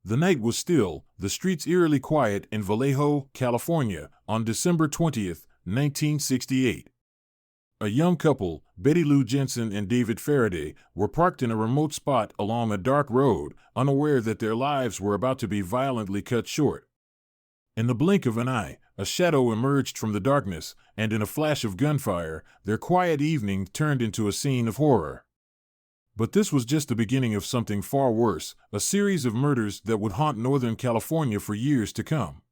The night was still, the streets eerily quiet in Vallejo, California, on December 20th, 1968. A young couple, Betty Lou Jensen and David Faraday, were parked in a remote spot along a dark road, unaware that their lives were about to be violently cut short. In the blink of an eye, a shadow emerged from the darkness, and in a flash of gunfire, their quiet evening turned into a scene of horror. But this was just the beginning of something far worse, a series of murders that would haunt Northern California for years to come.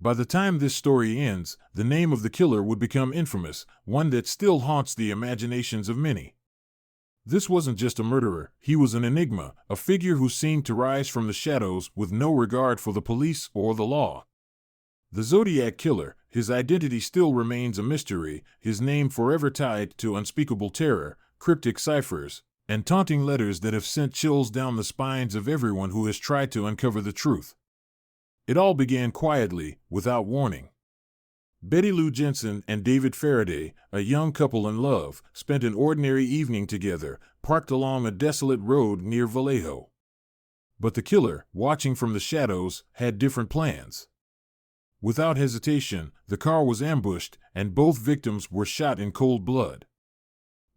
By the time this story ends, the name of the killer would become infamous, one that still haunts the imaginations of many. This wasn't just a murderer, he was an enigma, a figure who seemed to rise from the shadows with no regard for the police or the law. The Zodiac Killer, his identity still remains a mystery, his name forever tied to unspeakable terror, cryptic ciphers, and taunting letters that have sent chills down the spines of everyone who has tried to uncover the truth. It all began quietly, without warning. Betty Lou Jensen and David Faraday, a young couple in love, spent an ordinary evening together, parked along a desolate road near Vallejo. But the killer, watching from the shadows, had different plans. Without hesitation, the car was ambushed, and both victims were shot in cold blood.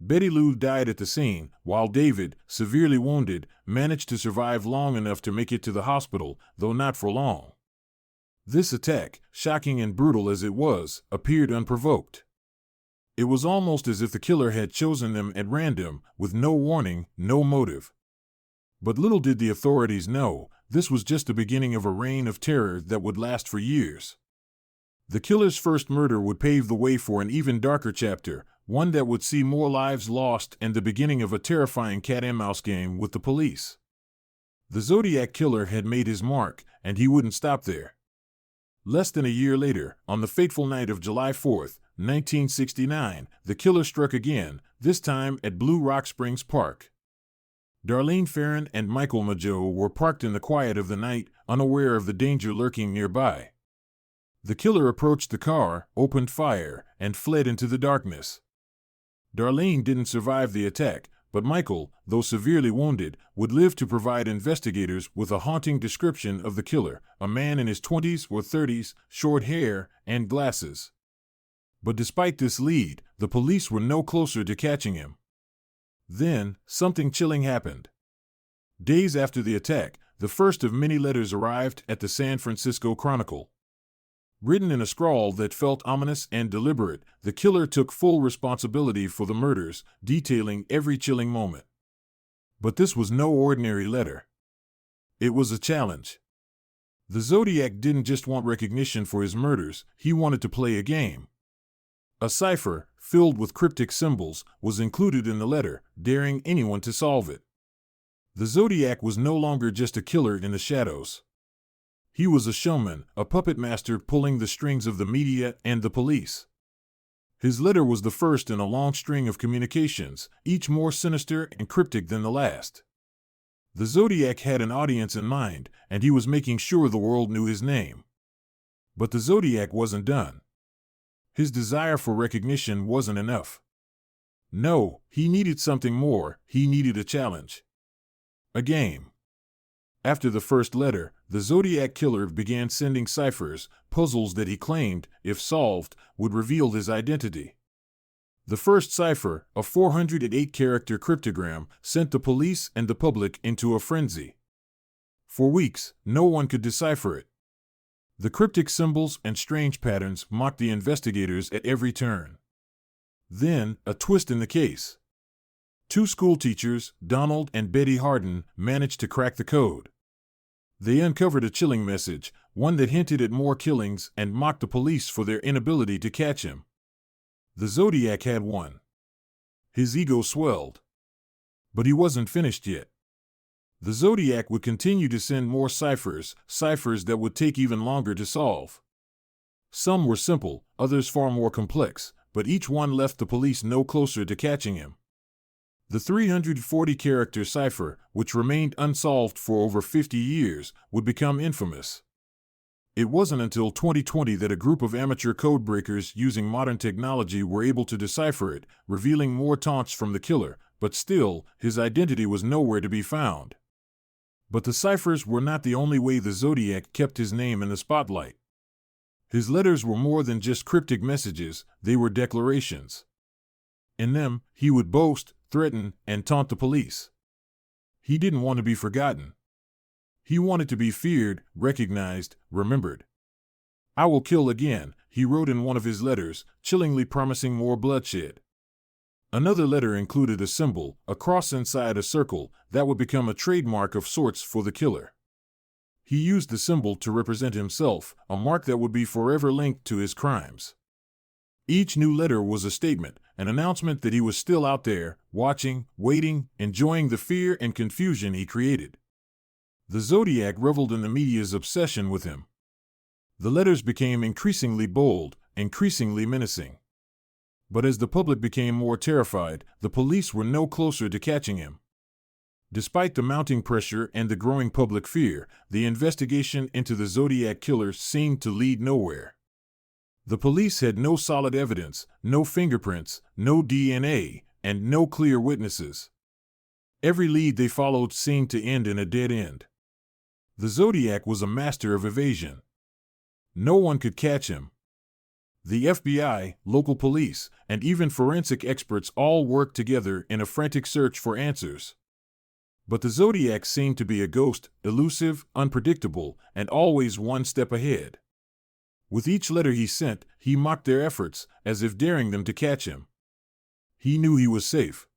Betty Lou died at the scene, while David, severely wounded, managed to survive long enough to make it to the hospital, though not for long. This attack, shocking and brutal as it was, appeared unprovoked. It was almost as if the killer had chosen them at random, with no warning, no motive. But little did the authorities know, this was just the beginning of a reign of terror that would last for years. The killer's first murder would pave the way for an even darker chapter, one that would see more lives lost and the beginning of a terrifying cat-and-mouse game with the police. The Zodiac Killer had made his mark, and he wouldn't stop there. Less than a year later, on the fateful night of July 4, 1969, the killer struck again, this time at Blue Rock Springs Park. Darlene Ferrin and Michael Mageau were parked in the quiet of the night, unaware of the danger lurking nearby. The killer approached the car, opened fire, and fled into the darkness. Darlene didn't survive the attack, but Michael, though severely wounded, would live to provide investigators with a haunting description of the killer, a man in his 20s or 30s, short hair, and glasses. But despite this lead, the police were no closer to catching him. Then, something chilling happened. Days after the attack, the first of many letters arrived at the San Francisco Chronicle. Written in a scrawl that felt ominous and deliberate, the killer took full responsibility for the murders, detailing every chilling moment. But this was no ordinary letter. It was a challenge. The Zodiac didn't just want recognition for his murders, he wanted to play a game. A cipher, filled with cryptic symbols, was included in the letter, daring anyone to solve it. The Zodiac was no longer just a killer in the shadows. He was a showman, a puppet master pulling the strings of the media and the police. His letter was the first in a long string of communications, each more sinister and cryptic than the last. The Zodiac had an audience in mind, and he was making sure the world knew his name. But the Zodiac wasn't done. His desire for recognition wasn't enough. No, he needed something more, he needed a challenge. A game. After the first letter, the Zodiac Killer began sending ciphers, puzzles that he claimed, if solved, would reveal his identity. The first cipher, a 408-character cryptogram, sent the police and the public into a frenzy. For weeks, no one could decipher it. The cryptic symbols and strange patterns mocked the investigators at every turn. Then, a twist in the case. Two schoolteachers, Donald and Betty Harden, managed to crack the code. They uncovered a chilling message, one that hinted at more killings and mocked the police for their inability to catch him. The Zodiac had won. His ego swelled. But he wasn't finished yet. The Zodiac would continue to send more ciphers that would take even longer to solve. Some were simple, others far more complex, but each one left the police no closer to catching him. The 340-character cipher, which remained unsolved for over 50 years, would become infamous. It wasn't until 2020 that a group of amateur codebreakers using modern technology were able to decipher it, revealing more taunts from the killer, but still, his identity was nowhere to be found. But the ciphers were not the only way the Zodiac kept his name in the spotlight. His letters were more than just cryptic messages, they were declarations. In them, he would boast, threaten, and taunt the police. He didn't want to be forgotten. He wanted to be feared, recognized, remembered. "I will kill again," he wrote in one of his letters, chillingly promising more bloodshed. Another letter included a symbol, a cross inside a circle, that would become a trademark of sorts for the killer. He used the symbol to represent himself, a mark that would be forever linked to his crimes. Each new letter was a statement, an announcement that he was still out there, watching, waiting, enjoying the fear and confusion he created. The Zodiac reveled in the media's obsession with him. The letters became increasingly bold, increasingly menacing. But as the public became more terrified, the police were no closer to catching him. Despite the mounting pressure and the growing public fear, the investigation into the Zodiac Killer seemed to lead nowhere. The police had no solid evidence, no fingerprints, no DNA, and no clear witnesses. Every lead they followed seemed to end in a dead end. The Zodiac was a master of evasion. No one could catch him. The FBI, local police, and even forensic experts all worked together in a frantic search for answers. But the Zodiac seemed to be a ghost, elusive, unpredictable, and always one step ahead. With each letter he sent, he mocked their efforts, as if daring them to catch him. He knew he was safe.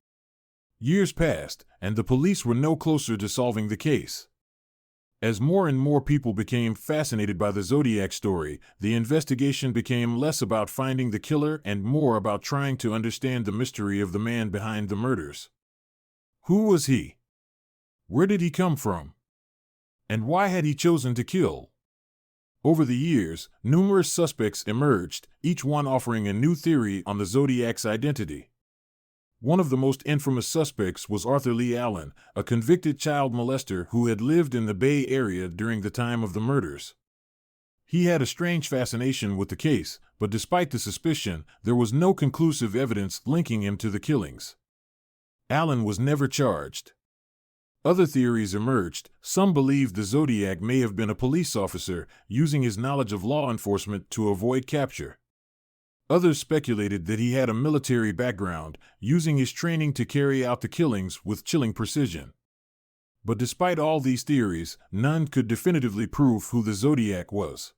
Years passed, and the police were no closer to solving the case. As more and more people became fascinated by the Zodiac story, the investigation became less about finding the killer and more about trying to understand the mystery of the man behind the murders. Who was he? Where did he come from? And why had he chosen to kill? Over the years, numerous suspects emerged, each one offering a new theory on the Zodiac's identity. One of the most infamous suspects was Arthur Lee Allen, a convicted child molester who had lived in the Bay Area during the time of the murders. He had a strange fascination with the case, but despite the suspicion, there was no conclusive evidence linking him to the killings. Allen was never charged. Other theories emerged. Some believed the Zodiac may have been a police officer, using his knowledge of law enforcement to avoid capture. Others speculated that he had a military background, using his training to carry out the killings with chilling precision. But despite all these theories, none could definitively prove who the Zodiac was.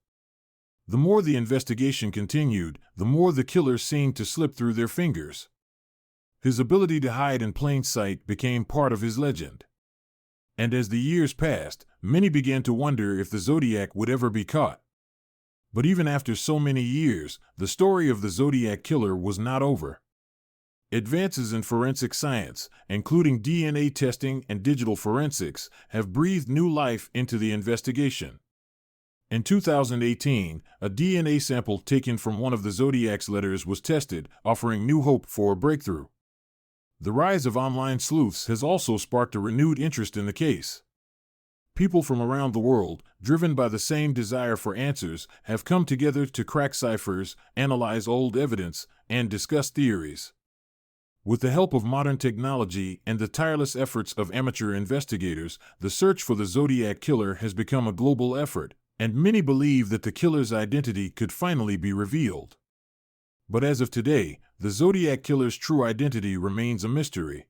The more the investigation continued, the more the killer seemed to slip through their fingers. His ability to hide in plain sight became part of his legend. And as the years passed, many began to wonder if the Zodiac would ever be caught. But even after so many years, the story of the Zodiac Killer was not over. Advances in forensic science, including DNA testing and digital forensics, have breathed new life into the investigation. In 2018, a DNA sample taken from one of the Zodiac's letters was tested, offering new hope for a breakthrough. The rise of online sleuths has also sparked a renewed interest in the case. People from around the world, driven by the same desire for answers, have come together to crack ciphers, analyze old evidence, and discuss theories. With the help of modern technology and the tireless efforts of amateur investigators, the search for the Zodiac Killer has become a global effort, and many believe that the killer's identity could finally be revealed. But as of today, the Zodiac Killer's true identity remains a mystery.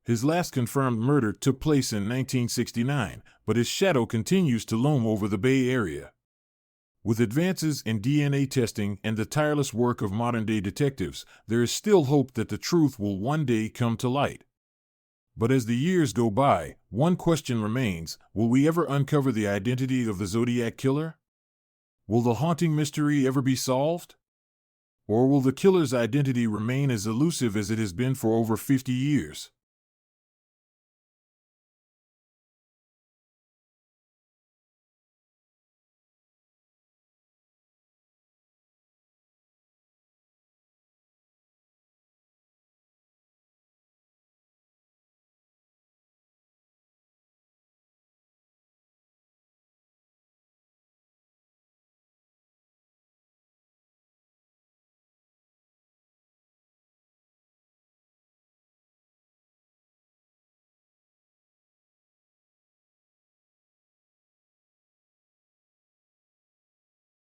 His last confirmed murder took place in 1969, but his shadow continues to loom over the Bay Area. With advances in DNA testing and the tireless work of modern-day detectives, there is still hope that the truth will one day come to light. But as the years go by, one question remains: will we ever uncover the identity of the Zodiac Killer? Will the haunting mystery ever be solved? Or will the killer's identity remain as elusive as it has been for over 50 years?